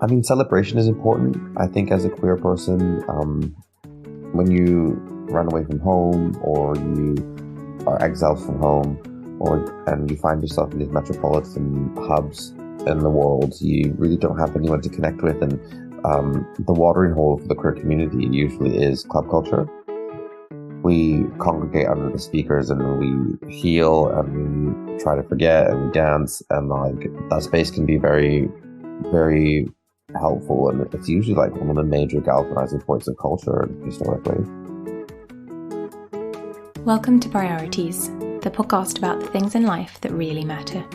I mean, celebration is important. I think as a queer person, when you run away from home or you are exiled from home and you find yourself in these metropolitan hubs in the world, you really don't have anyone to connect with. And the watering hole for the queer community usually is club culture. We congregate under the speakers and we heal and we try to forget and we dance, and like that space can be very, very helpful, and it's usually like one of the major galvanizing points of culture historically. Welcome to Priorities, the podcast about the things in life that really matter.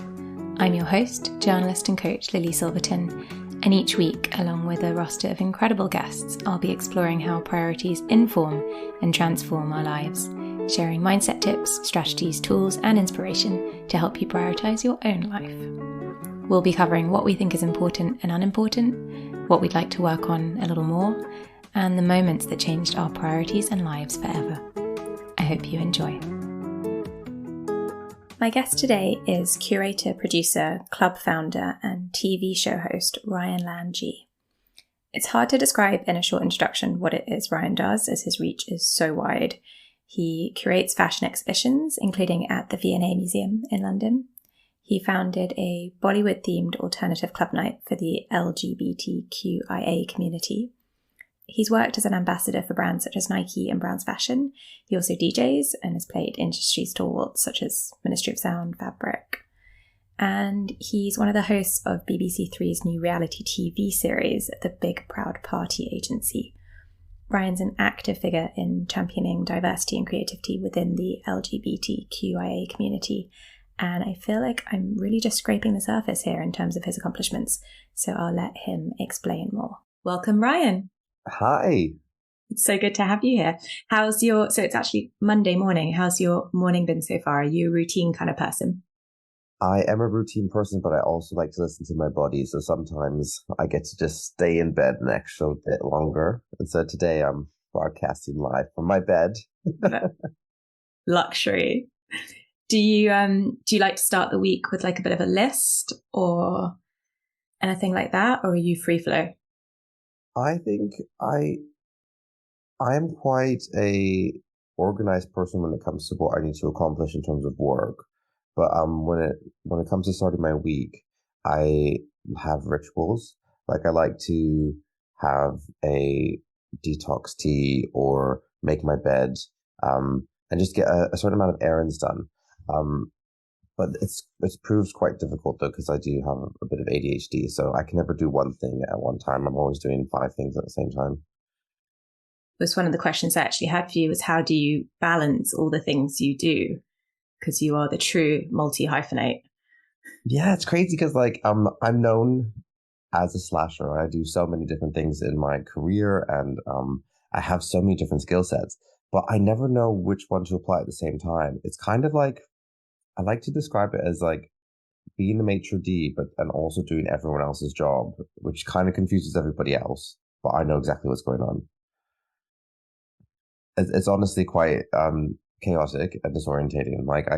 I'm your host, journalist and coach Lily Silverton, and each week, along with a roster of incredible guests, I'll be exploring how priorities inform and transform our lives, sharing mindset tips, strategies, tools, and inspiration to help you prioritize your own life. We'll be covering what we think is important and unimportant, what we'd like to work on a little more, and the moments that changed our priorities and lives forever. I hope you enjoy. My guest today is curator, producer, club founder, and TV show host Ryan Lanji. It's hard to describe in a short introduction what it is Ryan does, as his reach is so wide. He curates fashion exhibitions, including at the V&A Museum in London. He founded a Bollywood-themed alternative club night for the LGBTQIA community. He's worked as an ambassador for brands such as Nike and Browns Fashion. He also DJs and has played industry stalwarts such as Ministry of Sound, Fabric. And he's one of the hosts of BBC Three's new reality TV series, The Big Proud Party Agency. Ryan's an active figure in championing diversity and creativity within the LGBTQIA community. And I feel like I'm really just scraping the surface here in terms of his accomplishments. So I'll let him explain more. Welcome, Ryan. Hi. It's so good to have you here. So it's actually Monday morning. How's your morning been so far? Are you a routine kind of person? I am a routine person, but I also like to listen to my body. So sometimes I get to just stay in bed an extra bit longer. And so today I'm broadcasting live from my bed. Luxury. Do you like to start the week with like a bit of a list or anything like that? Or are you free flow? I think I am quite a organized person when it comes to what I need to accomplish in terms of work. But when it comes to starting my week, I have rituals. Like I like to have a detox tea or make my bed, and just get a certain amount of errands done. But it's proves quite difficult though, because I do have a bit of ADHD, so I can never do one thing at one time. I'm always doing 5 things at the same time. Was one of the questions I actually had for you was how do you balance all the things you do? Because you are the true multi-hyphenate. Yeah, it's crazy because like I'm known as a slasher. I do so many different things in my career, and I have so many different skill sets, but I never know which one to apply at the same time. It's kind of like, I like to describe it as like being a maitre d', and also doing everyone else's job, which kind of confuses everybody else. But I know exactly what's going on. It's honestly quite chaotic and disorientating. Like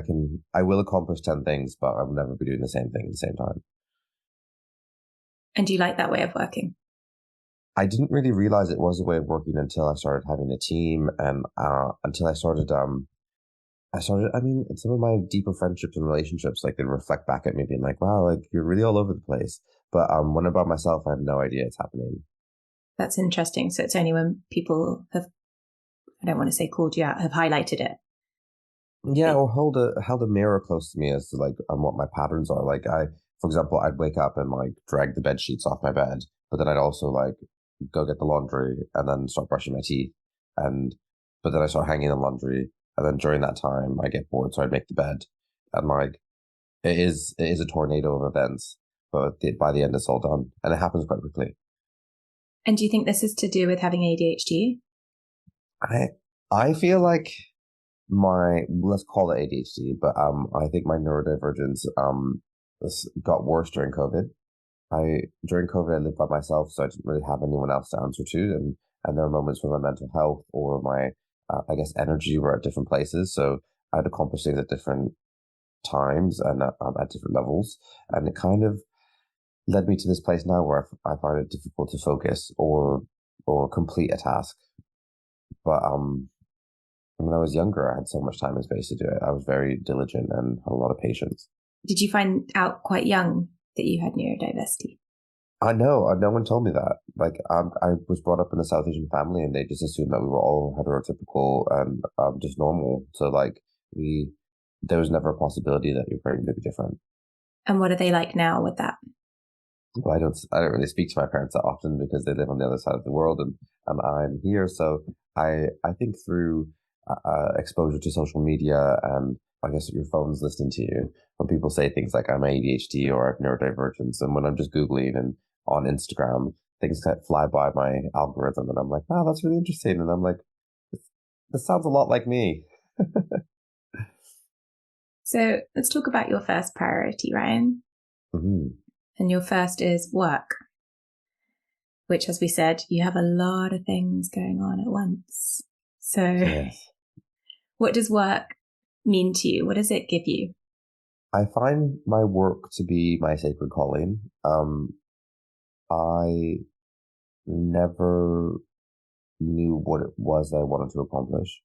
I will accomplish 10 things, but I will never be doing the same thing at the same time. And do you like that way of working? I didn't really realize it was a way of working until I started having a team, and until I started. I mean, some of my deeper friendships and relationships, like they reflect back at me being like, wow, like you're really all over the place. But when I'm by myself, I have no idea it's happening. That's interesting. So it's only when people have, I don't want to say called you out, have highlighted it. Yeah, or held a mirror close to me as to like what my patterns are. Like for example, I'd wake up and like drag the bed sheets off my bed, but then I'd also like go get the laundry and then start brushing my teeth, but then I start hanging the laundry. And then during that time, I get bored, so I'd make the bed. And like, it is a tornado of events, but by the end, it's all done. And it happens quite quickly. And do you think this is to do with having ADHD? I feel like let's call it ADHD, but I think my neurodivergence got worse during COVID. During COVID, I lived by myself, so I didn't really have anyone else to answer to. And there were moments where my mental health or my I guess energy were at different places. So I'd accomplish things at different times and at different levels. And it kind of led me to this place now where I find it difficult to focus or complete a task. But when I was younger, I had so much time and space to do it. I was very diligent and had a lot of patience. Did you find out quite young that you had neurodiversity? I know, no one told me that. Like, I was brought up in a South Asian family, and they just assumed that we were all heterotypical and just normal. So, like, there was never a possibility that your brain could be different. And what are they like now with that? Well, I don't really speak to my parents that often because they live on the other side of the world, and I'm here. So I think through exposure to social media, and I guess your phone's listening to you when people say things like I'm ADHD or I have neurodivergence, and when I'm just Googling and on Instagram, things kind of fly by my algorithm, and I'm like, wow, that's really interesting. And I'm like, this sounds a lot like me. So let's talk about your first priority, Ryan. Mm-hmm. And your first is work, which, as we said, you have a lot of things going on at once. So Yes. What does work mean to you? What does it give you? I find my work to be my sacred calling. I never knew what it was I wanted to accomplish.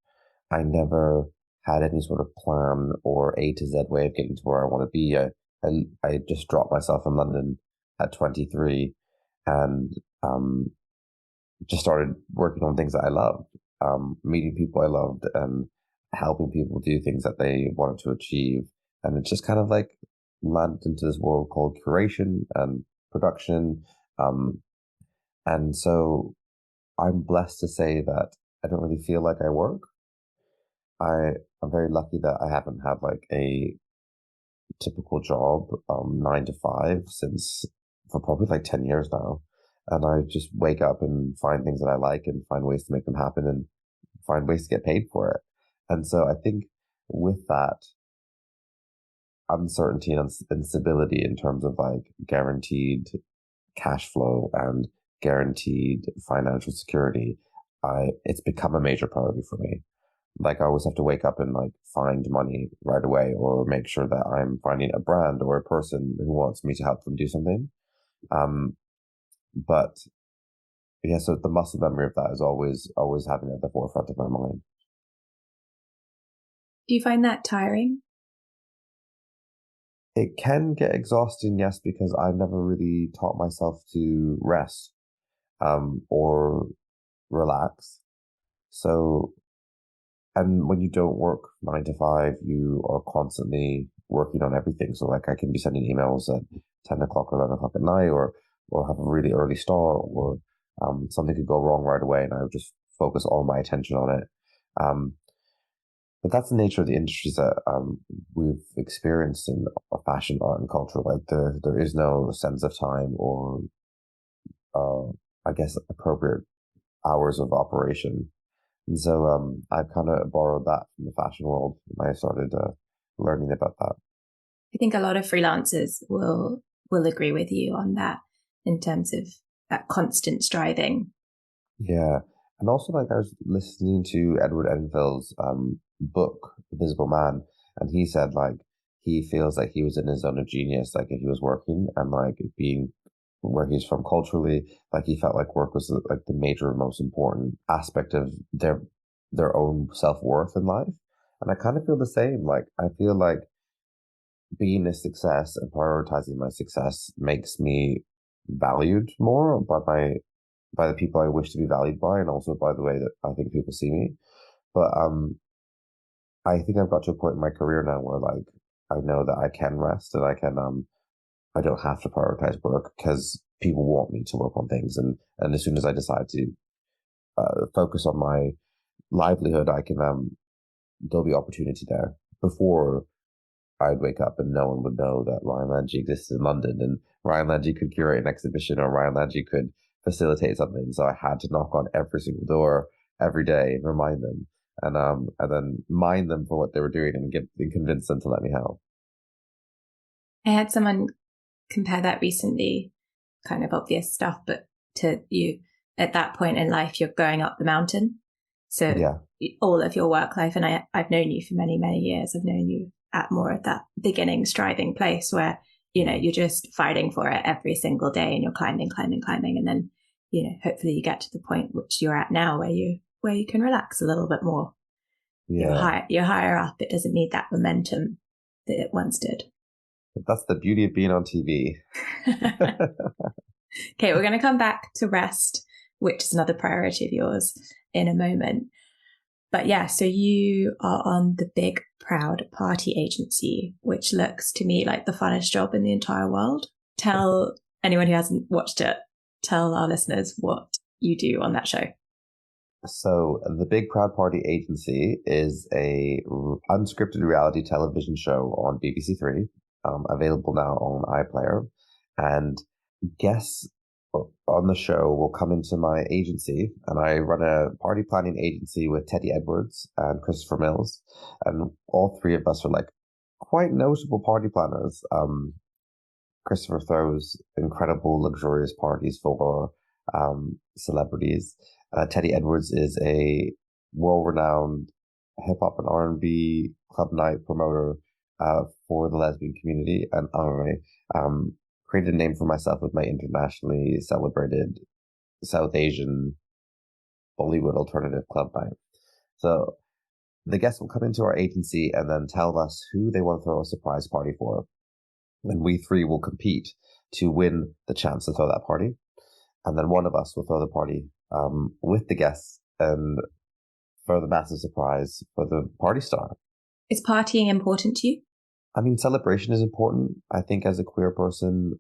I never had any sort of plan or A to Z way of getting to where I want to be. I just dropped myself in London at 23 and just started working on things that I loved, meeting people I loved and helping people do things that they wanted to achieve. And it just kind of like landed into this world called curation and production. Um, and so I'm blessed to say that I don't really feel like I work. I'm very lucky that I haven't had like a typical job, 9 to 5 since for probably like 10 years now. And I just wake up and find things that I like and find ways to make them happen and find ways to get paid for it. And so I think with that uncertainty and instability in terms of like guaranteed cash flow and guaranteed financial security, it's become a major priority for me. Like I always have to wake up and like find money right away or make sure that I'm finding a brand or a person who wants me to help them do something. Um, but yeah, so the muscle memory of that is always having it at the forefront of my mind. Do you find that tiring? It can get exhausting, yes, because I've never really taught myself to rest, or relax. So, and when you don't work 9 to 5, you are constantly working on everything. So like I can be sending emails at 10 o'clock or 11 o'clock at night or have a really early start or something could go wrong right away and I would just focus all my attention on it. Um, but that's the nature of the industries that we've experienced in fashion, art, and culture. Like there is no sense of time or uh, I guess appropriate hours of operation. And so I've kind of borrowed that from the fashion world when I started learning about that. I think a lot of freelancers will agree with you on that in terms of that constant striving. Yeah. And also, like, I was listening to Edward Enfeld's book, The Visible Man, and he said, like, he feels like he was in his zone of genius, like, if he was working and, like, being where he's from culturally, like, he felt like work was, like, the major, most important aspect of their own self-worth in life. And I kind of feel the same. Like, I feel like being a success and prioritizing my success makes me valued more by the people I wish to be valued by, and also by the way that I think people see me. But I think I've got to a point in my career now where like I know that I can rest and I don't have to prioritize work because people want me to work on things, and as soon as I decide to focus on my livelihood, I can there'll be opportunity there. Before I'd wake up and no one would know that Ryan Lanji existed in London and Ryan Lanji could curate an exhibition or Ryan Lanji could facilitate something. So I had to knock on every single door every day and remind them and then mind them for what they were doing and convince them to let me help. I had someone compare that recently, kind of obvious stuff, but to you at that point in life, you're going up the mountain. So Yeah. all of your work life, and I've known you for many, many years. I've known you at more of that beginning striving place where you're just fighting for it every single day, and you're climbing, climbing, climbing, and then hopefully you get to the point which you're at now, where you can relax a little bit more. Yeah. You're higher up. It doesn't need that momentum that it once did. That's the beauty of being on TV. Okay, we're going to come back to rest, which is another priority of yours, in a moment. But yeah, so you are on the Big Proud Party Agency, which looks to me like the funnest job in the entire world. Tell anyone who hasn't watched it, tell our listeners what you do on that show. So the Big Proud Party Agency is a unscripted reality television show on BBC Three, available now on iPlayer. And guests on the show will come into my agency, and I run a party planning agency with Teddy Edwards and Christopher Mills, and all three of us are like quite notable party planners. Christopher throws incredible, luxurious parties for celebrities. Teddy Edwards is a world-renowned hip hop and R&B club night promoter for the lesbian community, and I created a name for myself with my internationally celebrated South Asian Bollywood alternative club night. So the guests will come into our agency and then tell us who they want to throw a surprise party for. And we three will compete to win the chance to throw that party. And then one of us will throw the party with the guests and throw the massive surprise for the party star. Is partying important to you? I mean, celebration is important. I think as a queer person,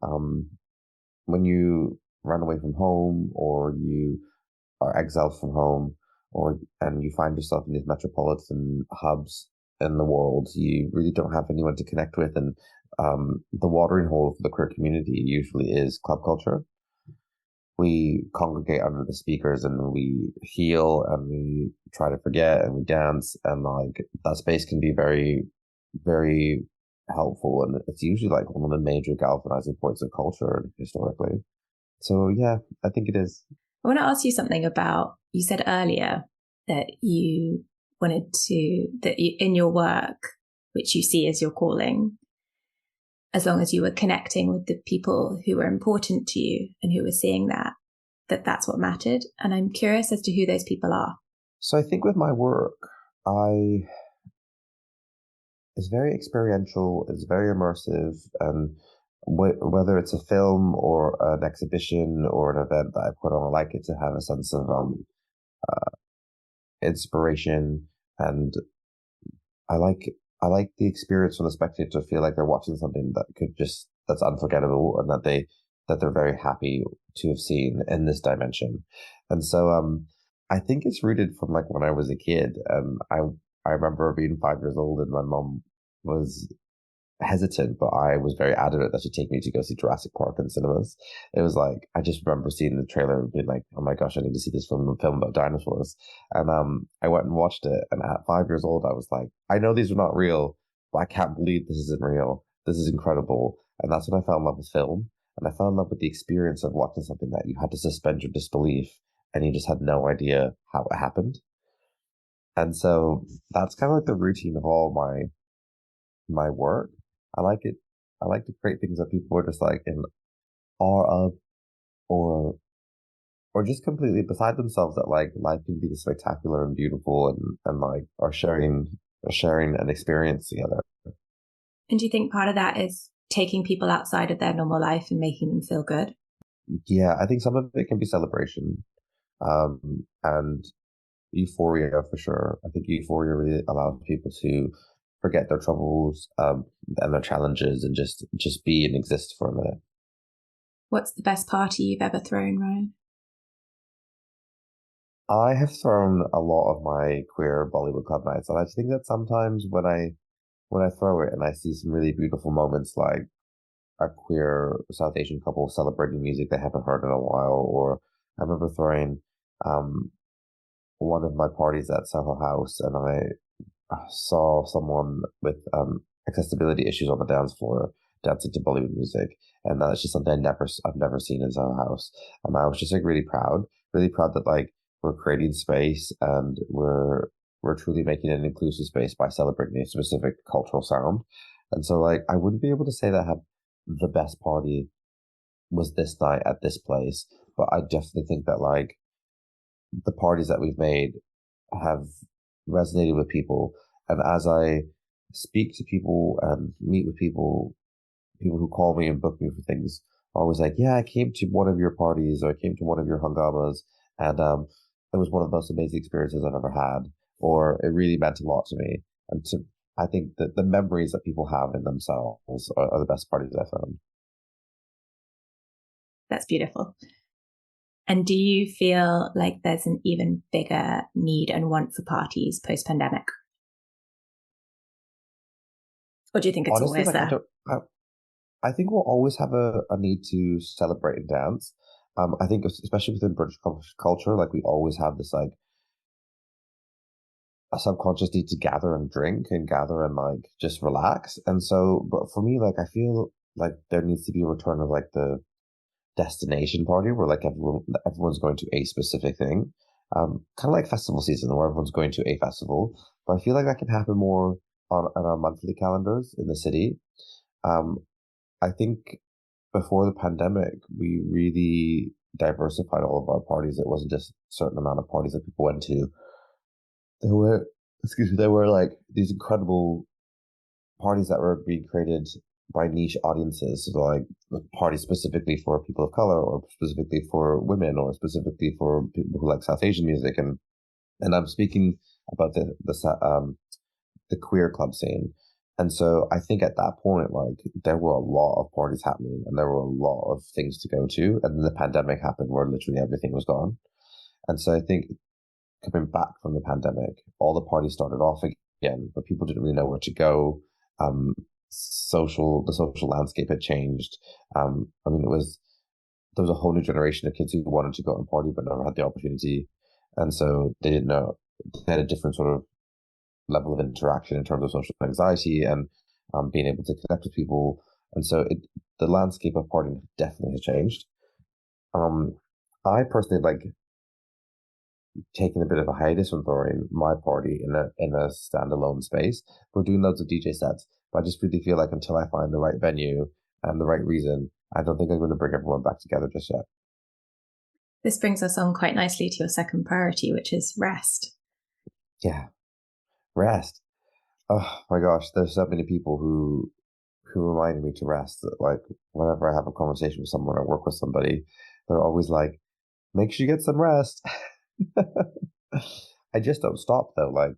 when you run away from home or you are exiled from home and you find yourself in these metropolitan hubs in the world, you really don't have anyone to connect with. And the watering hole for the queer community usually is club culture. We congregate under the speakers and we heal and we try to forget and we dance, and like that space can be very, very helpful, and it's usually like one of the major galvanizing points of culture historically. So yeah, I think it is. I want to ask you something about, you said earlier that you wanted to, that you, in your work, which you see as your calling, as long as you were connecting with the people who were important to you and who were seeing that's what mattered. And I'm curious as to who those people are. So I think with my work, it's very experiential, it's very immersive, and whether it's a film or an exhibition or an event that I put on, I like it to have a sense of inspiration, and I like the experience for the spectator to feel like they're watching something that's unforgettable, and that they're very happy to have seen in this dimension. And so I think it's rooted from like when I was a kid, and I remember being 5 years old and my mom was hesitant, but I was very adamant that she'd take me to go see Jurassic Park in cinemas. It was like, I just remember seeing the trailer and being like, oh my gosh, I need to see this film about dinosaurs. And I went and watched it, and at 5 years old, I was like, I know these are not real, but I can't believe this isn't real. This is incredible. And that's when I fell in love with film. And I fell in love with the experience of watching something that you had to suspend your disbelief and you just had no idea how it happened. And so that's kind of like the routine of all my work. I like it. I like to create things that people are just like in awe of, or just completely beside themselves, that like life can be spectacular and beautiful, and like are sharing an experience together. And do you think part of that is taking people outside of their normal life and making them feel good? Yeah, I think some of it can be celebration, and euphoria for sure. I think euphoria really allows people to forget their troubles, and their challenges, and just be and exist for a minute. What's the best party you've ever thrown, Ryan? I have thrown a lot of my queer Bollywood club nights, and I just think that sometimes when I throw it and I see some really beautiful moments, like a queer South Asian couple celebrating music they haven't heard in a while, or I remember throwing one of my parties at Soho House, and I saw someone with accessibility issues on the dance floor dancing to Bollywood music, and that's just something I've never seen in Soho House, and I was just like really proud that like we're creating space and we're truly making an inclusive space by celebrating a specific cultural sound. And so like I wouldn't be able to say that I have the best party was this night at this place. But I definitely think that like the parties that we've made have resonated with people. And as I speak to people and meet with people, people who call me and book me for things are always like, yeah, I came to one of your parties or I came to one of your hangamas and it was one of the most amazing experiences I've ever had, or it really meant a lot to me. And to, I think that the memories that people have in themselves are the best parties I found. That's beautiful. And do you feel like there's an even bigger need and want for parties post-pandemic? Or do you think it's Honestly, always like there? I think we'll always have a need to celebrate and dance. I think especially within British culture, like we always have this like a subconscious need to gather and drink and gather and like just relax. And so, but for me, like I feel like there needs to be a return of like the destination party where like everyone's going to a specific thing. Kind of like festival season where everyone's going to a festival. But I feel like that can happen more on our monthly calendars in the city. Um, I think before the pandemic, we really diversified all of our parties. It wasn't just a certain amount of parties that people went to. There were, excuse me, there were like these incredible parties that were being created by niche audiences, so like parties specifically for people of color, or specifically for women, or specifically for people who like South Asian music, and I'm speaking about the queer club scene. And so I think at that point, like there were a lot of parties happening, and there were a lot of things to go to, and then the pandemic happened, where literally everything was gone. And so I think coming back from the pandemic, all the parties started off again, but people didn't really know where to go. The social landscape had changed. I mean, there was a whole new generation of kids who wanted to go and party but never had the opportunity, and so they didn't know. They had a different sort of level of interaction in terms of social anxiety and being able to connect with people, and so the landscape of partying definitely has changed. Um, I personally like taking a bit of a hiatus from throwing my party in a standalone space. We're doing loads of DJ sets, but I just really feel like until I find the right venue and the right reason, I don't think I'm going to bring everyone back together just yet. This brings us on quite nicely to your second priority, which is rest. Yeah, rest. Oh my gosh, there's so many people who remind me to rest. Like whenever I have a conversation with someone or work with somebody, they're always like, "Make sure you get some rest." I just don't stop though. Like,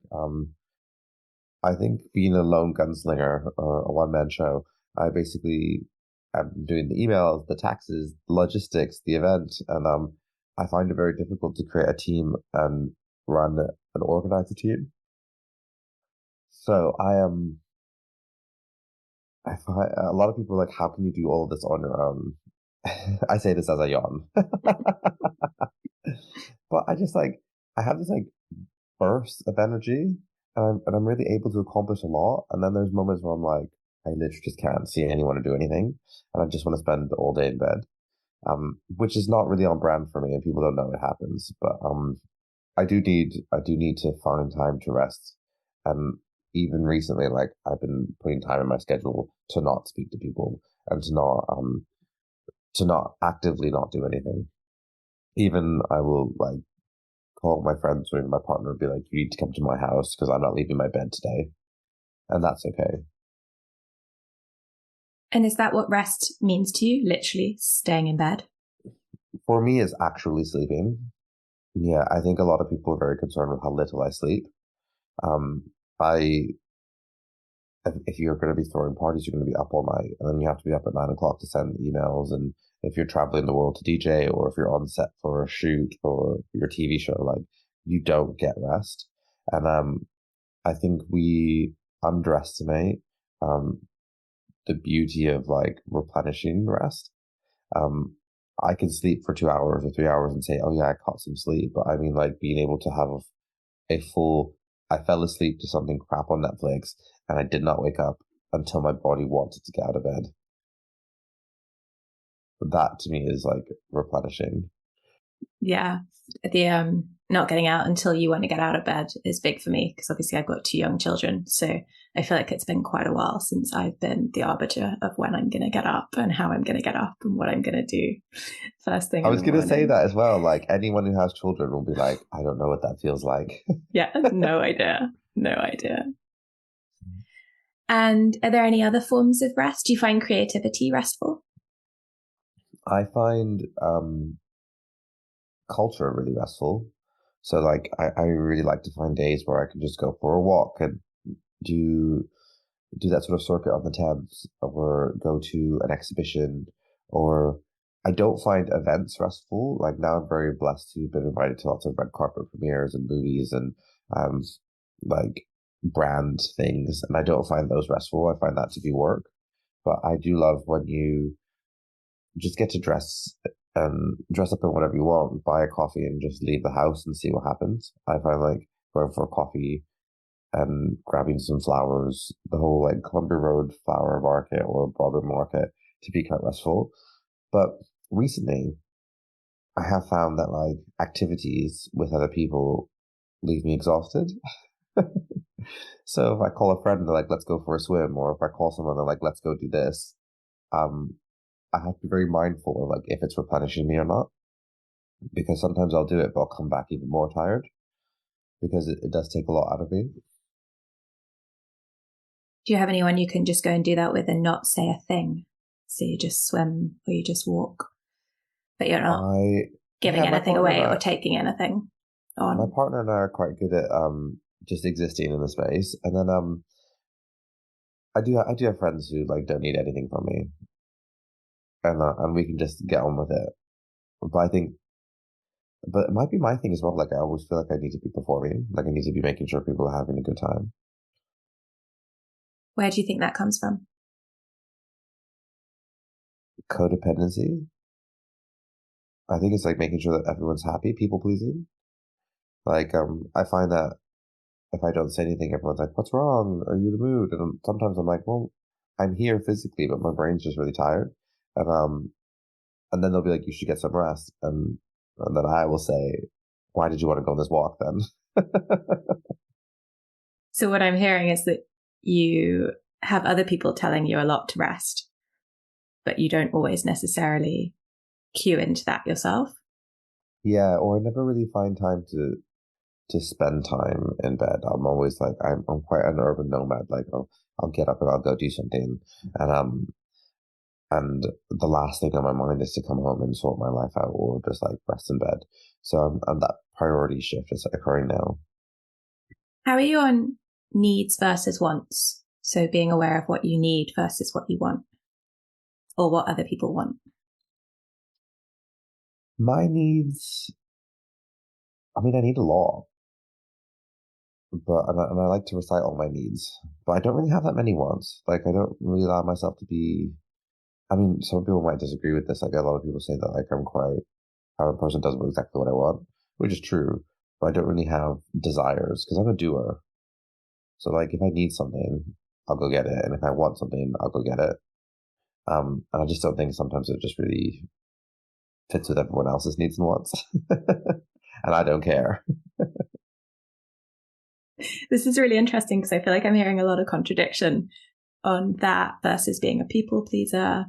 I think being a lone gunslinger or a one man show, I basically am doing the emails, the taxes, the logistics, the event, and I find it very difficult to create a team and run and organize a team. So I am. I find a lot of people are like, "How can you do all of this on your own?" I say this as a yawn, but I just like I have this like burst of energy, and I'm really able to accomplish a lot. And then there's moments where I'm like, I literally just can't see anyone to do anything, and I just want to spend all day in bed. Which is not really on brand for me, and people don't know it happens. But I do need to find time to rest. And even recently, like I've been putting time in my schedule to not speak to people and to not actively not do anything. Even I will like call my friends or even my partner and be like, you need to come to my house because I'm not leaving my bed today. And that's okay. And is that what rest means to you? Literally staying in bed? For me, it's actually sleeping. Yeah, I think a lot of people are very concerned with how little I sleep. Um, I, if you're going to be throwing parties, you're going to be up all night, and then you have to be up at 9 o'clock to send emails. And if you're traveling the world to DJ, or if you're on set for a shoot or your TV show, like you don't get rest. And I think we underestimate um the beauty of like replenishing rest. Um, I can sleep for 2 hours or 3 hours and say, "Oh yeah, I caught some sleep." But I mean, like being able to have a full. I fell asleep to something crap on Netflix, and I did not wake up until my body wanted to get out of bed. That to me is like replenishing. Yeah. The not getting out until you want to get out of bed is big for me because obviously I've got 2 young children. So I feel like it's been quite a while since I've been the arbiter of when I'm going to get up and how I'm going to get up and what I'm going to do first thing I in was the gonna say morning. that as well. Like anyone who has children will be like, I don't know what that feels like. Yeah, no idea. No idea. And are there any other forms of rest? Do you find creativity restful? I find culture really restful. So like I really like to find days where I can just go for a walk and do do that sort of circuit on the Thames or go to an exhibition or I don't find events restful. Like now I'm very blessed to have been invited to lots of red carpet premieres and movies and um like brand things and I don't find those restful. I find that to be work. But I do love when you just get to dress up in whatever you want, buy a coffee and just leave the house and see what happens. I find like going for a coffee and grabbing some flowers, the whole like Columbia Road flower market or Broadway market to be quite restful. But recently I have found that like activities with other people leave me exhausted. So if I call a friend, they're like, let's go for a swim, or if I call someone, they're like, let's go do this. Um, I have to be very mindful of like if it's replenishing me or not, because sometimes I'll do it, but I'll come back even more tired because it does take a lot out of me. Do you have anyone you can just go and do that with and not say a thing? So you just swim or you just walk, but you're not giving Yeah, anything away or taking anything my on. partner and I are quite good at just existing in the space, and then I do have friends who like don't need anything from me, and we can just get on with it. But I think, but it might be my thing as well. Like I always feel like I need to be performing, like I need to be making sure people are having a good time. Where do you think that comes from? Codependency. I think it's like making sure that everyone's happy, people pleasing. Like I find that if I don't say anything, everyone's like, "What's wrong? Are you in the mood?" And sometimes I'm like, "Well, I'm here physically, but my brain's just really tired." And and then they'll be like, "You should get some rest," and then I will say, "Why did you want to go on this walk then?" So what I'm hearing is that you have other people telling you a lot to rest, but you don't always necessarily cue into that yourself. Yeah, or I never really find time to spend time in bed. I'm always like I'm quite an urban nomad. Like I'll get up and I'll go do something, and and the last thing on my mind is to come home and sort my life out or just like rest in bed. So that priority shift is occurring now. How are you on needs versus wants? So being aware of what you need versus what you want or what other people want. My needs, I mean, I need a lot, but and I like to recite all my needs, but I don't really have that many wants. Like I don't really allow myself to be. I mean, some people might disagree with this. Like a lot of people say that like I'm quite how a person does exactly what I want, which is true. But I don't really have desires because I'm a doer. So like if I need something, I'll go get it, and if I want something, I'll go get it. And I just don't think sometimes it just really fits with everyone else's needs and wants, and I don't care. This is really interesting because I feel like I'm hearing a lot of contradiction on that versus being a people pleaser.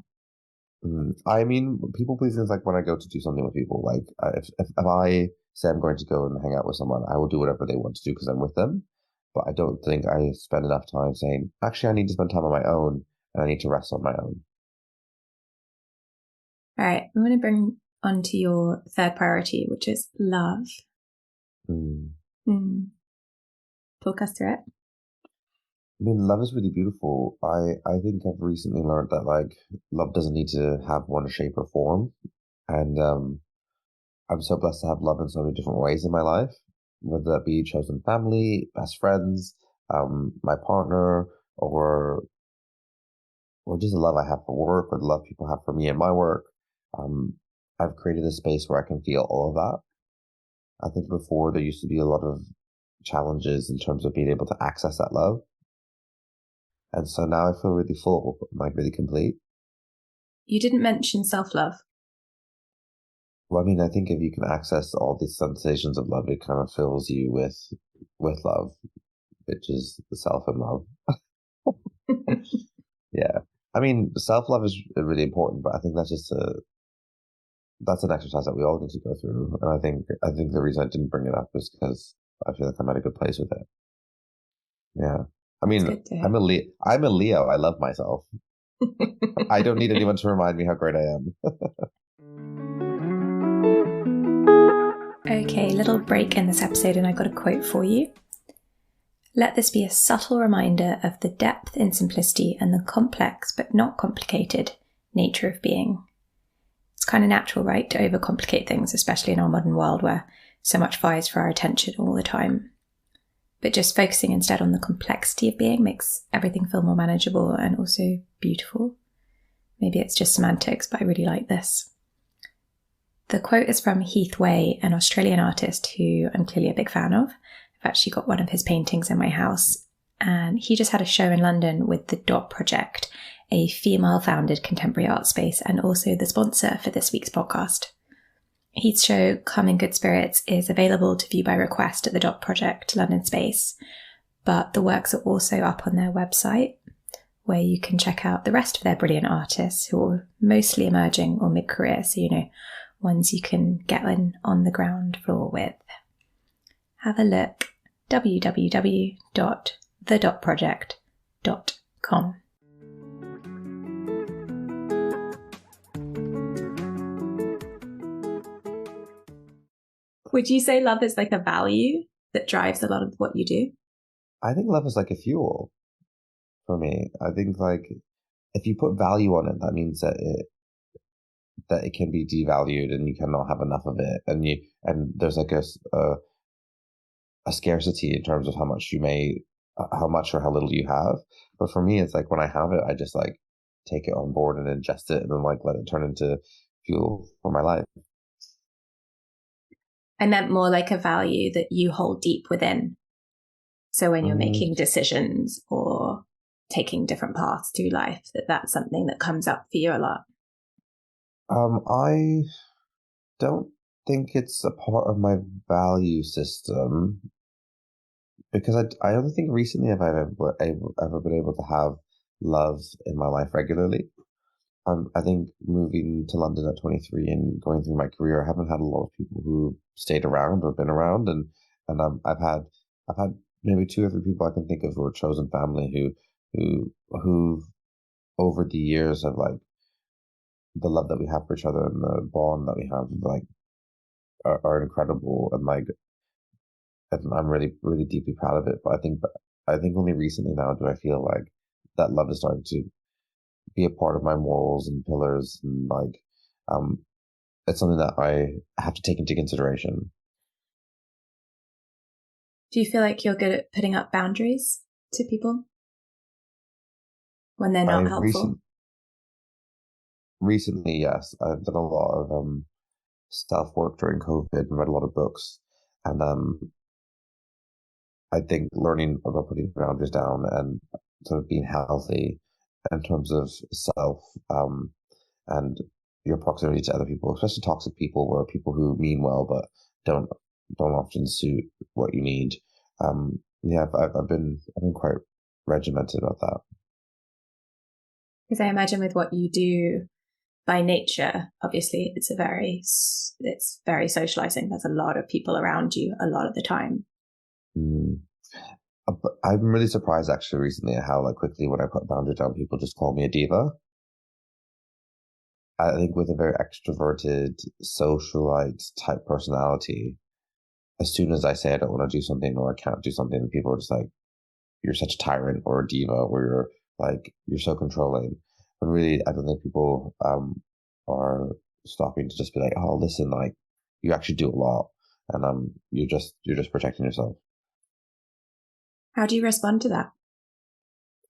I mean, people pleasing is like when I go to do something with people. Like if I say I'm going to go and hang out with someone, I will do whatever they want to do because I'm with them. But I don't think I spend enough time saying, actually, I need to spend time on my own and I need to rest on my own. All right, I'm going to bring on to your third priority, which is love. Mm. Talk us through it. I mean, love is really beautiful. I think I've recently learned that like love doesn't need to have one shape or form, and I'm so blessed to have love in so many different ways in my life, whether that be chosen family, best friends, my partner, or just the love I have for work, or the love people have for me and my work. Um, I've created a space where I can feel all of that. I think before there used to be a lot of challenges in terms of being able to access that love. And so now I feel really full, like really complete. You didn't mention self-love. Well, I mean, I think if you can access all these sensations of love, it kind of fills you with love, which is the self and love. Yeah. I mean, self-love is really important, but I think that's an exercise that we all need to go through. And I think the reason I didn't bring it up is because I feel like I'm at a good place with it. Yeah. I It's mean, good to I'm a Leo. I love myself. I don't need anyone to remind me how great I am. Okay, little break in this episode, and I got a quote for you. Let this be a subtle reminder of the depth in simplicity and the complex but not complicated nature of being. It's kind of natural, right, to overcomplicate things, especially in our modern world where so much vies for our attention all the time. But just focusing instead on the complexity of being makes everything feel more manageable and also beautiful. Maybe it's just semantics, but I really like this. The quote is from Heath Way, an Australian artist who I'm clearly a big fan of. I've actually got one of his paintings in my house, and he just had a show in London with the Dot Project, a female-founded contemporary art space and also the sponsor for this week's podcast. Heath's show, Come in Good Spirits, is available to view by request at the Dot Project London space, but the works are also up on their website, where you can check out the rest of their brilliant artists who are mostly emerging or mid-career, so ones you can get in on the ground floor with. Have a look. www.thedotproject.com. Would you say love is like a value that drives a lot of what you do? I think love is like a fuel for me. I think like if you put value on it, that means that it can be devalued and you cannot have enough of it, and there's like a scarcity in terms of how much or how little you have. But for me, it's like when I have it, I just like take it on board and ingest it, and then like let it turn into fuel for my life. I meant more like a value that you hold deep within. So when you're making decisions or taking different paths through life, that's something that comes up for you a lot. I don't think it's a part of my value system because I only think recently have I ever been able to have love in my life regularly. I think moving to London at 23 and going through my career, I haven't had a lot of people who stayed around or been around, and I've had maybe two or three people I can think of who are chosen family who over the years have like the love that we have for each other and the bond that we have like are incredible, and like and I'm really really deeply proud of it. But I think only recently now do I feel like that love is starting to be a part of my morals and pillars, and like um it's something that I have to take into consideration. Do you feel like you're good at putting up boundaries to people when they're I not helpful? recently, yes, I've done a lot of self work during COVID and read a lot of books, and I think learning about putting boundaries down and sort of being healthy in terms of self and your proximity to other people, especially toxic people, or people who mean well but don't don't often suit what you need. Yeah, I've been quite regimented about that. Because I imagine with what you do by nature, obviously it's very socializing. There's a lot of people around you a lot of the time. Mm. But I'm really surprised actually recently at how like quickly when I put boundaries down, people just call me a diva. I think with a very extroverted, socialite type personality, as soon as I say I don't want to do something or I can't do something, people are just like, "You're such a tyrant or a diva," or you're so controlling. But really, I don't think people are stopping to just be like, "Oh, listen, like you actually do a lot, and you're just protecting yourself." How do you respond to that?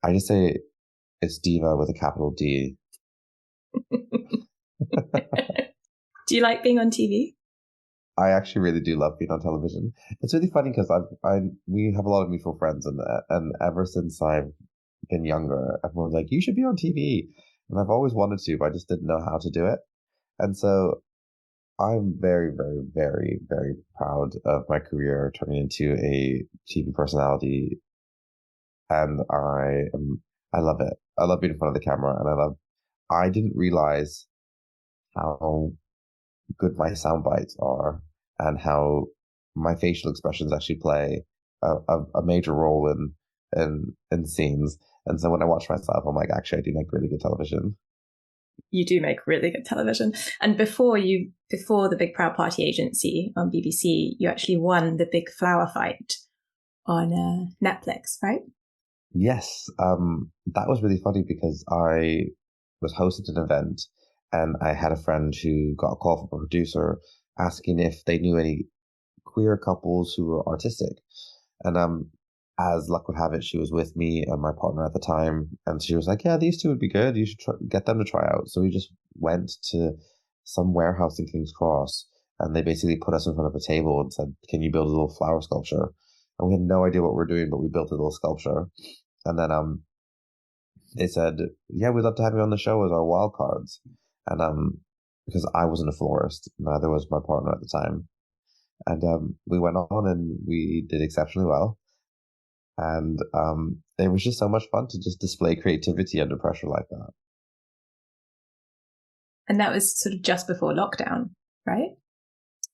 I just say it's diva with a capital D. Do you like being on TV? I actually really do love being on television. It's really funny because we have a lot of mutual friends, and ever since I've been younger, everyone's like, "You should be on TV," and I've always wanted to, but I just didn't know how to do it. And so I'm very, very, very, very proud of my career turning into a TV personality, and I love it. I love being in front of the camera, and I didn't realize how good my sound bites are and how my facial expressions actually play a major role in scenes. And so when I watch myself, I'm like, actually, I do make really good television. You do make really good television. And before the Big Proud Party Agency on BBC, you actually won the Big Flower Fight on Netflix, right? Yes, that was really funny because I was hosting an event and I had a friend who got a call from a producer asking if they knew any queer couples who were artistic. And as luck would have it, she was with me and my partner at the time, and she was like, "Yeah, these two would be good. You should get them to try out." So we just went to some warehouse in King's Cross, and they basically put us in front of a table and said, "Can you build a little flower sculpture?" And we had no idea what we are doing, but we built a little sculpture. And then they said, "Yeah, we'd love to have you on the show as our wild cards." And because I wasn't a florist, neither was my partner at the time. And we went on and we did exceptionally well. And it was just so much fun to just display creativity under pressure like that. And that was sort of just before lockdown, right?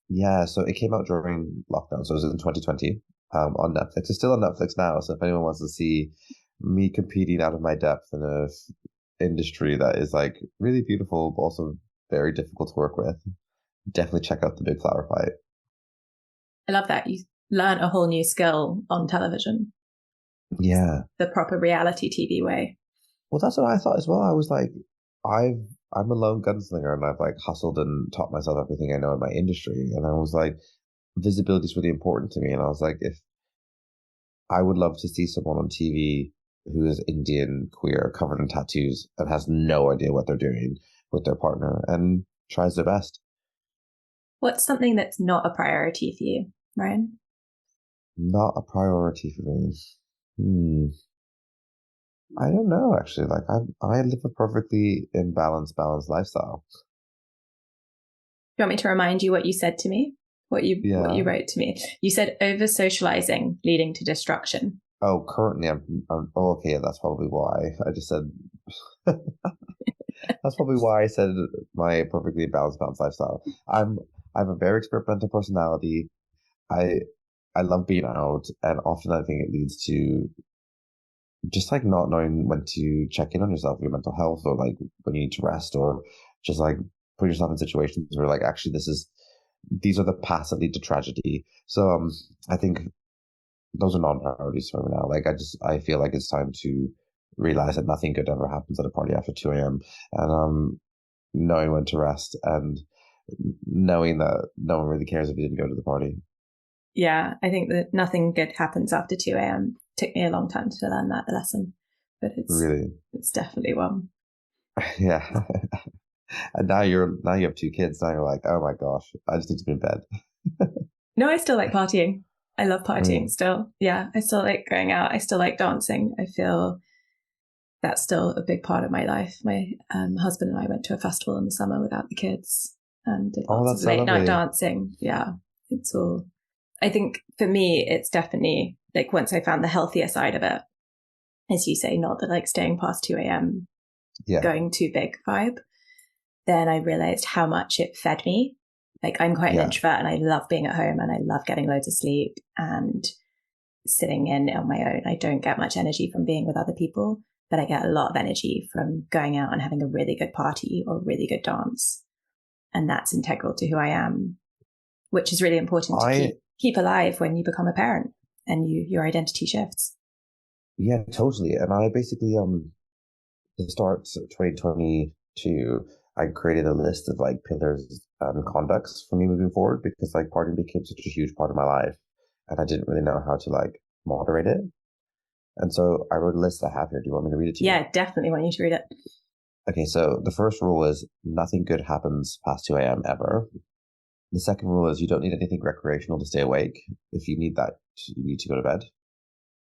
Yeah, so it came out during lockdown. So it was in 2020 on Netflix. It's still on Netflix now. So if anyone wants to see me competing out of my depth in a industry that is like really beautiful, but also very difficult to work with, definitely check out the Big Flower Fight. I love that. You learn a whole new skill on television. Yeah. The proper reality TV way. Well, that's what I thought as well. I was like, I'm a lone gunslinger and I've like hustled and taught myself everything I know in my industry. And I was like, visibility is really important to me. And I was like, if I would love to see someone on TV who is Indian, queer, covered in tattoos, and has no idea what they're doing with their partner and tries their best. What's something that's not a priority for you, Ryan? Not a priority for me. I don't know, actually. Like I live a perfectly balanced lifestyle. Do you want me to remind you what you said to me? What you wrote to me? You said over socializing leading to destruction. Oh, currently oh, okay, yeah, that's probably why. I just said that's probably why I said my perfectly balanced lifestyle. I have a very experimental personality. I I love being out, and often I think it leads to just like not knowing when to check in on yourself, your mental health, or like when you need to rest, or just like put yourself in situations where like actually these are the paths that lead to tragedy. So I think those are non-priorities for me now. Like I feel like it's time to realize that nothing good ever happens at a party after 2 a.m. and knowing when to rest and knowing that no one really cares if you didn't go to the party. Yeah, I think that nothing good happens after 2 a.m. Took me a long time to learn that lesson, but it's definitely one. Yeah. And now you have 2 kids. Now you're like, oh my gosh, I just need to be in bed. No, I still like partying. I love partying still. Yeah, I still like going out. I still like dancing. I feel that's still a big part of my life. My husband and I went to a festival in the summer without the kids and did lots of late night dancing. Yeah, it's all. I think for me, it's definitely like once I found the healthier side of it, as you say, not the like staying past 2 a.m. Going too big vibe, then I realized how much it fed me. Like I'm quite an introvert and I love being at home and I love getting loads of sleep and sitting in on my own. I don't get much energy from being with other people, but I get a lot of energy from going out and having a really good party or really good dance. And that's integral to who I am, which is really important to keep alive when you become a parent and your identity shifts. Yeah, totally. And I basically, to start 2022, I created a list of like pillars and conducts for me moving forward because like partying became such a huge part of my life and I didn't really know how to like moderate it. And so I wrote a list I have here. Do you want me to read it to you? Yeah, definitely want you to read it. Okay, so the first rule is nothing good happens past 2 a.m. ever. The second rule is you don't need anything recreational to stay awake. If you need that, you need to go to bed.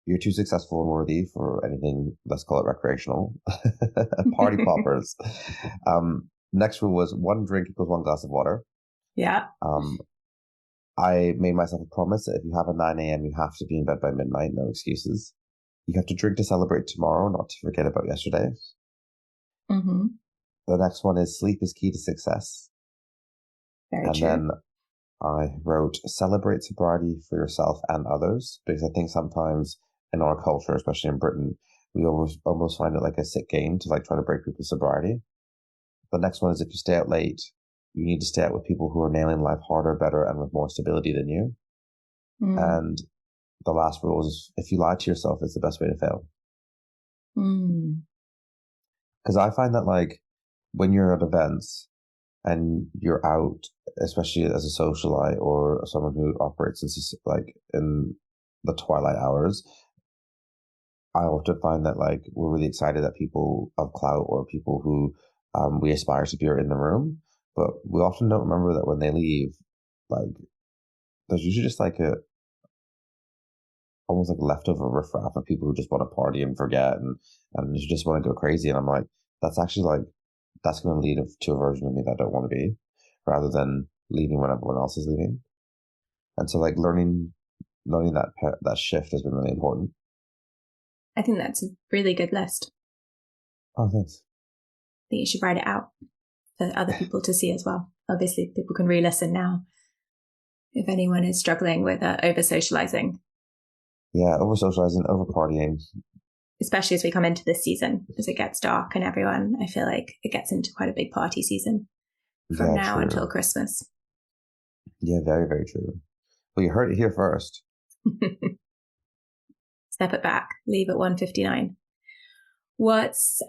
You're too successful and worthy for anything, let's call it recreational. Party poppers. Next rule was 1 drink equals 1 glass of water. Yeah. Um, I made myself a promise that if you have a 9 a.m., you have to be in bed by midnight, no excuses. You have to drink to celebrate tomorrow, not to forget about yesterday. Mm-hmm. The next one is sleep is key to success. Very And true. then I wrote celebrate sobriety for yourself and others, because I think sometimes in our culture, especially in Britain, we almost find it like a sick game to like try to break people's sobriety. The next one is if you stay out late, you need to stay out with people who are nailing life harder, better, and with more stability than you. Mm. And the last rule is if you lie to yourself, it's the best way to fail. Mm. Because I find that like when you're at events and you're out, especially as a socialite or someone who operates like in the twilight hours, I often find that like we're really excited that people of clout or people who we aspire to be are in the room, but we often don't remember that when they leave, like there's usually just like a almost like leftover riffraff of people who just want to party and forget and you just want to go crazy. And I'm like, that's actually like that's going to lead to a version of me that I don't want to be, rather than leaving when everyone else is leaving. And so like learning that shift has been really important. I think that's a really good list. Oh, thanks. I think you should write it out for other people to see as well. Obviously, people can re-listen now if anyone is struggling with over socializing. Yeah, over socializing, over partying. Especially as we come into this season, as it gets dark and everyone, I feel like it gets into quite a big party season from Yeah, now until true. Christmas. Yeah, very, very true. Well, you heard it here first. Step it back, leave at 1:59.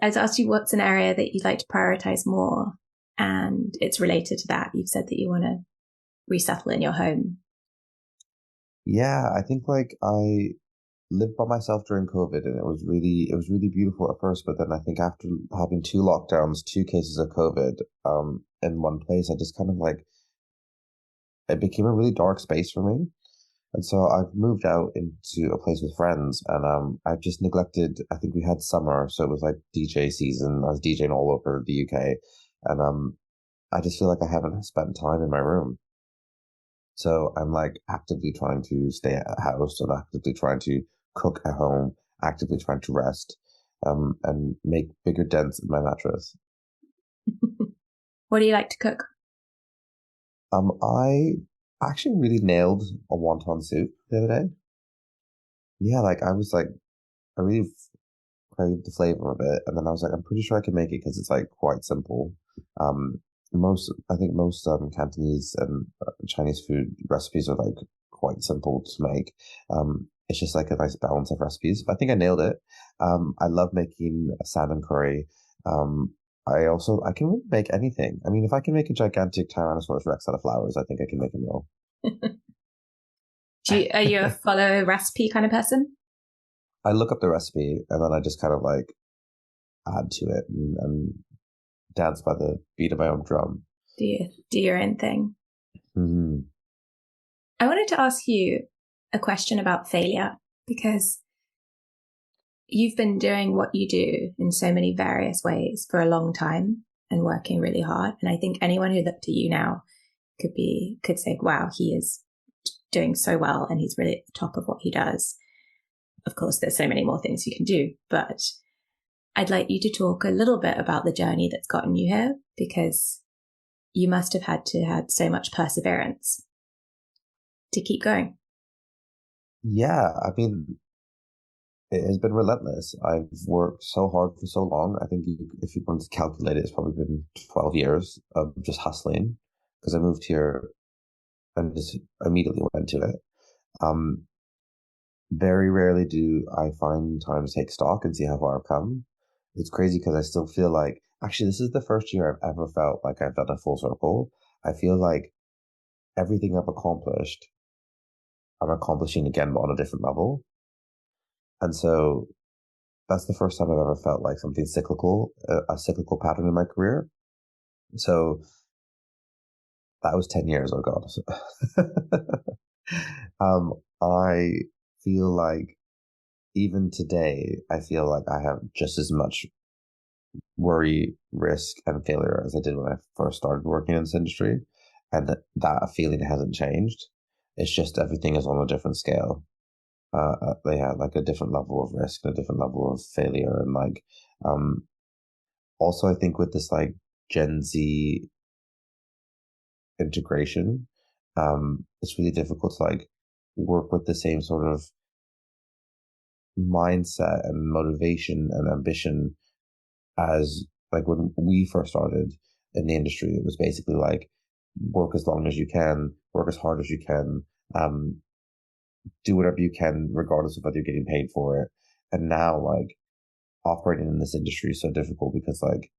I've asked you what's an area that you'd like to prioritize more, and it's related to that. You've said that you want to resettle in your home. Yeah, I think like I lived by myself during COVID and it was really beautiful at first, but then I think after having two lockdowns, two cases of COVID, in one place, I just kind of like it became a really dark space for me. And so I've moved out into a place with friends and I've just neglected I think we had summer, so it was like DJ season. I was DJing all over the UK and I just feel like I haven't spent time in my room. So I'm like actively trying to stay at a house and actively trying to cook at home, actively trying to rest, and make bigger dents in my mattress. What do you like to cook? I actually really nailed a wonton soup the other day. Yeah, like I was like, I really craved the flavor of it, and then I was like, I'm pretty sure I can make it because it's like quite simple. Um, I think most Cantonese and Chinese food recipes are like quite simple to make. It's just like a nice balance of recipes. But I think I nailed it. I love making a salmon curry. I can really make anything. I mean, if I can make a gigantic Tyrannosaurus Rex out of flowers, I think I can make a meal. Are you a follow recipe kind of person? I look up the recipe and then I just kind of like add to it and dance by the beat of my own drum. Do your own thing. Mm-hmm. I wanted to ask you a question about failure because you've been doing what you do in so many various ways for a long time and working really hard. And I think anyone who looked at you now could say, wow, he is doing so well and he's really at the top of what he does. Of course, there's so many more things you can do, but I'd like you to talk a little bit about the journey that's gotten you here, because you must have had to have so much perseverance to keep going. Yeah, I mean, it has been relentless. I've worked so hard for so long. I think if you want to calculate it, it's probably been 12 years of just hustling because I moved here and just immediately went to it. Um, Very rarely do I find time to take stock and see how far I've come. It's crazy because I still feel like, actually, this is the first year I've ever felt like I've done a full circle. I feel like everything I've accomplished, I'm accomplishing again, but on a different level. And so that's the first time I've ever felt like something cyclical, a cyclical pattern in my career. So that was 10 years ago. I feel like even today, I feel like I have just as much worry, risk, and failure as I did when I first started working in this industry. and that feeling hasn't changed. It's just everything is on a different scale. They have like a different level of risk, a different level of failure, and like also I think with this like Gen Z integration, it's really difficult to like work with the same sort of mindset and motivation and ambition as like when we first started in the industry. It was basically like work as long as you can, work as hard as you can, um, do whatever you can, regardless of whether you're getting paid for it. And now, like operating in this industry is so difficult because like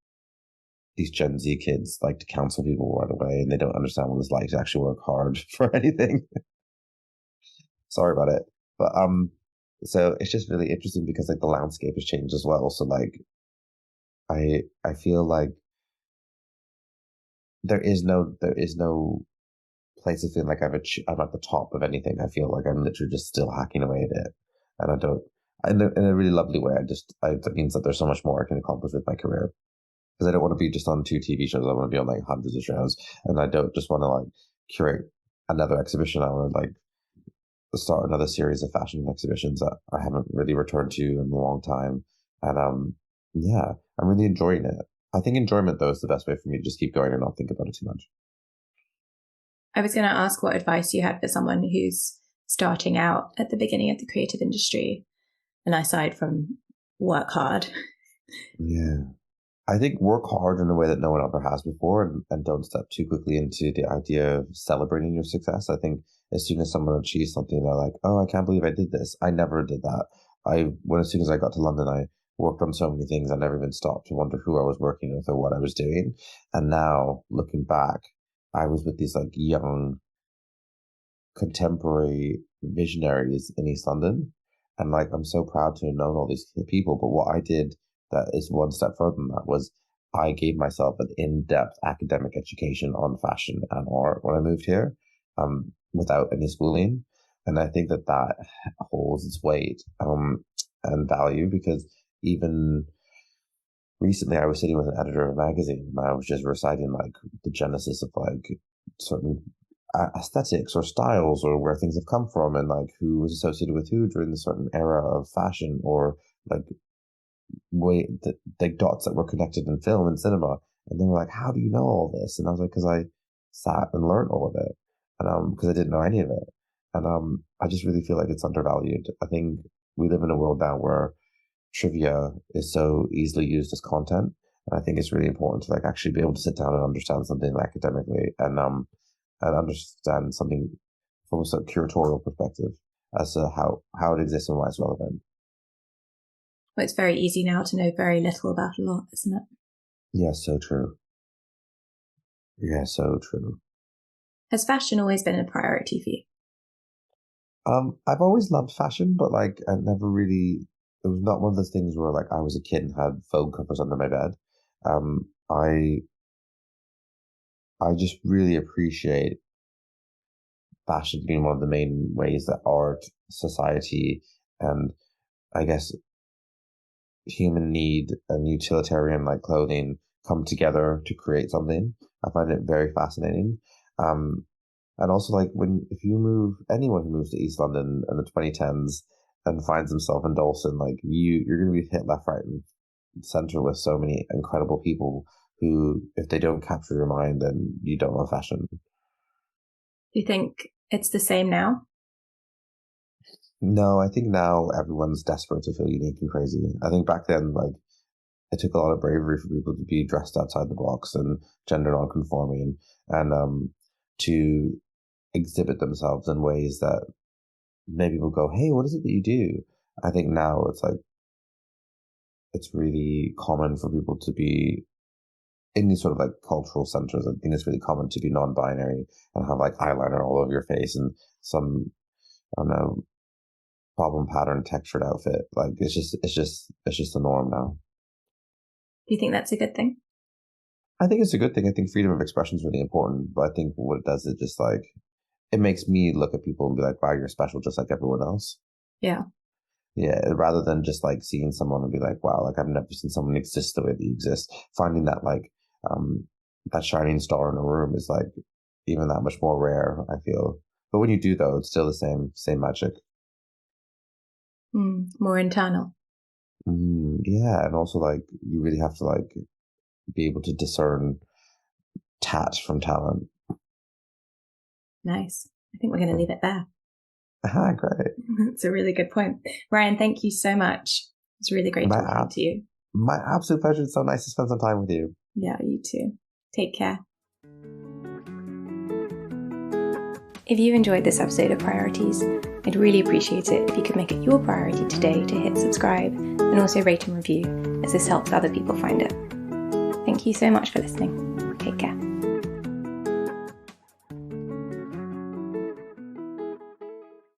these Gen Z kids like to counsel people right away, and they don't understand what it's like to actually work hard for anything. Sorry about it, but so it's just really interesting because like the landscape has changed as well. So like I feel like there is no place to feel like I'm at the top of anything. I feel like I'm literally just still hacking away at it, and I don't in a really lovely way. That means that there's so much more I can accomplish with my career because I don't want to be just on 2 TV shows. I want to be on like hundreds of shows, and I don't just want to like curate another exhibition. I want to like start another series of fashion exhibitions that I haven't really returned to in a long time, and yeah, I'm really enjoying it. I think enjoyment though is the best way for me to just keep going and not think about it too much. I was going to ask what advice you had for someone who's starting out at the beginning of the creative industry, and aside from work hard. Yeah. I think work hard in a way that no one ever has before, and don't step too quickly into the idea of celebrating your success. I think as soon as someone achieves something, they're like, oh, I can't believe I did this. I never did that. As soon as I got to London, I worked on so many things. I never even stopped to wonder who I was working with or what I was doing. And now looking back, I was with these like young contemporary visionaries in East London. And like, I'm so proud to have known all these people. But what I did that is one step further than that was I gave myself an in-depth academic education on fashion and art when I moved here, without any schooling. And I think that that holds its weight, and value because even recently I was sitting with an editor of a magazine and I was just reciting like the genesis of like certain aesthetics or styles or where things have come from and like who was associated with who during the certain era of fashion or like way the dots that were connected in film and cinema. And they were like, how do you know all this? And I was like, because I sat and learned all of it. And because I didn't know any of it. And I just really feel like it's undervalued. I think we live in a world now where trivia is so easily used as content. And I think it's really important to like actually be able to sit down and understand something academically and understand something from a sort of curatorial perspective as to how it exists and why it's relevant. Well, it's very easy now to know very little about a lot, isn't it? Yeah, so true. Yeah, so true. Has fashion always been a priority for you? I've always loved fashion, but like I never really. It was not one of those things where like I was a kid and had phone covers under my bed. Um, I I just really appreciate fashion being one of the main ways that art, society, and I guess human need and utilitarian like clothing come together to create something. I find it very fascinating. Um, and also like if you move anyone who moves to East London in the 2010s and finds himself in Dalston, like you're gonna be hit left, right, and center with so many incredible people who, if they don't capture your mind, then you don't love fashion. Do you think it's the same now? No, I think now everyone's desperate to feel unique and crazy. I think back then, like, it took a lot of bravery for people to be dressed outside the box and gender non-conforming and to exhibit themselves in ways that maybe people go, hey, what is it that you do? I think now it's like, it's really common for people to be in these sort of like cultural centers. I think it's really common to be non-binary and have like eyeliner all over your face and some, I don't know, problem pattern textured outfit. Like it's just the norm now. Do you think that's a good thing? I think it's a good thing. I think freedom of expression is really important, but I think what it does is just like it makes me look at people and be like, wow, you're special just like everyone else. Yeah. Yeah, rather than just like seeing someone and be like, wow, like I've never seen someone exist the way that you exist. Finding that like that shining star in a room is like even that much more rare, I feel. But when you do, though, it's still the same magic. More internal. Yeah, and also like you really have to like be able to discern tat from talent. Nice. I think we're going to leave it there. Great. That's a really good point. Ryan, thank you so much. It's really great talking to you. My absolute pleasure. It's so nice to spend some time with you. Yeah, you too. Take care. If you enjoyed this episode of Priorities, I'd really appreciate it if you could make it your priority today to hit subscribe and also rate and review, as this helps other people find it. Thank you so much for listening. Take care.